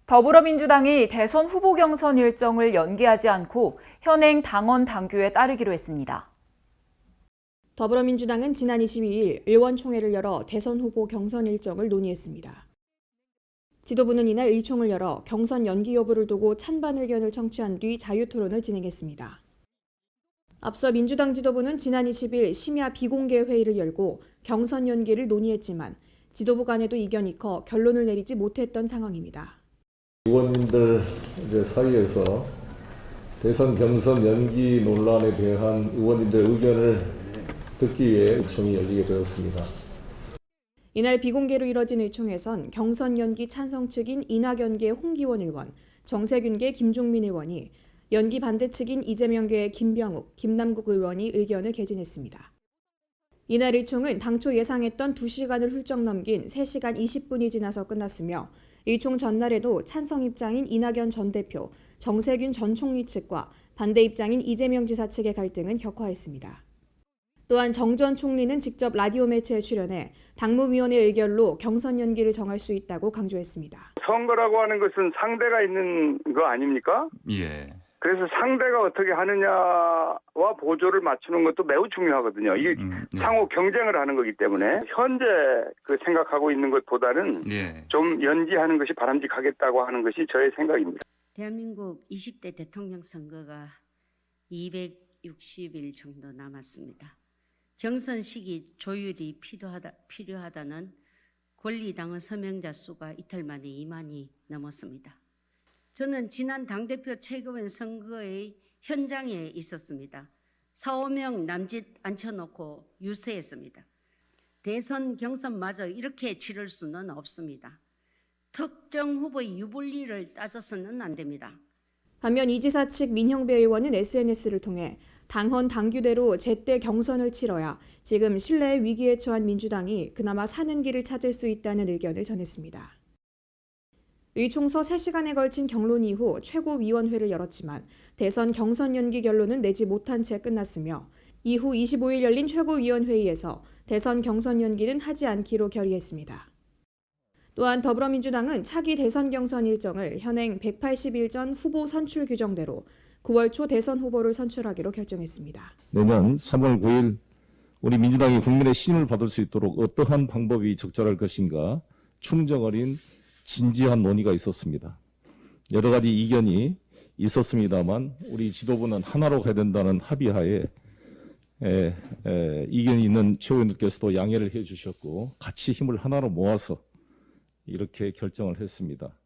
더불어민주당이 대선 후보 경선 일정을 연기하지 않고 현행 당원 당규에 따르기로 했습니다. 더불어민주당은 지난 22일 의원총회를 열어 대선 후보 경선 일정을 논의했습니다. 지도부는 이날 의총을 열어 경선 연기 여부를 두고 찬반 의견을 청취한 뒤 자유토론을 진행했습니다. 앞서 민주당 지도부는 지난 20일 심야 비공개 회의를 열고 경선 연기를 논의했지만 지도부 간에도 이견이 커 결론을 내리지 못했던 상황입니다. 의원님들 사이에서 대선 경선 연기 논란에 대한 의원님들 의견을 듣기 위해 의총이 열리게 되었습니다. 이날 비공개로 이뤄진 의총에선 경선 연기 찬성 측인 이낙연계 홍기원 의원, 정세균계 김종민 의원이 연기 반대 측인 이재명계의 김병욱, 김남국 의원이 의견을 개진했습니다. 이날 의총은 당초 예상했던 2시간을 훌쩍 넘긴 3시간 20분이 지나서 끝났으며 의총 전날에도 찬성 입장인 이낙연 전 대표, 정세균 전 총리 측과 반대 입장인 이재명 지사 측의 갈등은 격화했습니다. 또한 정 전 총리는 직접 라디오 매체에 출연해 당무위원회 의결로 경선 연기를 정할 수 있다고 강조했습니다. 선거라고 하는 것은 상대가 있는 거 아닙니까? 예. 그래서 상대가 어떻게 하느냐와 보조를 맞추는 것도 매우 중요하거든요. 이게 예. 상호 경쟁을 하는 거기 때문에 현재 생각하고 있는 것보다는 예. 좀 연기하는 것이 바람직하겠다고 하는 것이 저의 생각입니다. 대한민국 20대 대통령 선거가 260일 정도 남았습니다. 경선 시기 조율이 필요하다는 권리당원 서명자 수가 이틀 만에 2만이 넘었습니다. 저는 지난 당대표 최고위원 선거의 현장에 있었습니다. 4~5명 남짓 앉혀놓고 유세했습니다. 대선 경선마저 이렇게 치를 수는 없습니다. 특정 후보의 유불리를 따져서는 안 됩니다. 반면 이 지사 측 민형배 의원은 SNS를 통해 당헌 당규대로 제때 경선을 치러야 지금 신뢰의 위기에 처한 민주당이 그나마 사는 길을 찾을 수 있다는 의견을 전했습니다. 의총서 3시간에 걸친 경론 이후 최고위원회를 열었지만 대선 경선 연기 결론은 내지 못한 채 끝났으며 이후 25일 열린 최고위원회의에서 대선 경선 연기는 하지 않기로 결의했습니다. 또한 더불어민주당은 차기 대선 경선 일정을 현행 180일 전 후보 선출 규정대로 9월 초 대선 후보를 선출하기로 결정했습니다. 내년 3월 9일 우리 민주당이 국민의 신임을 받을 수 있도록 어떠한 방법이 적절할 것인가 충정 어린 진지한 논의가 있었습니다. 여러 가지 이견이 있었습니다만 우리 지도부는 하나로 가야 된다는 합의하에 이견이 있는 최고위원들께서도 양해를 해주셨고 같이 힘을 하나로 모아서 이렇게 결정을 했습니다.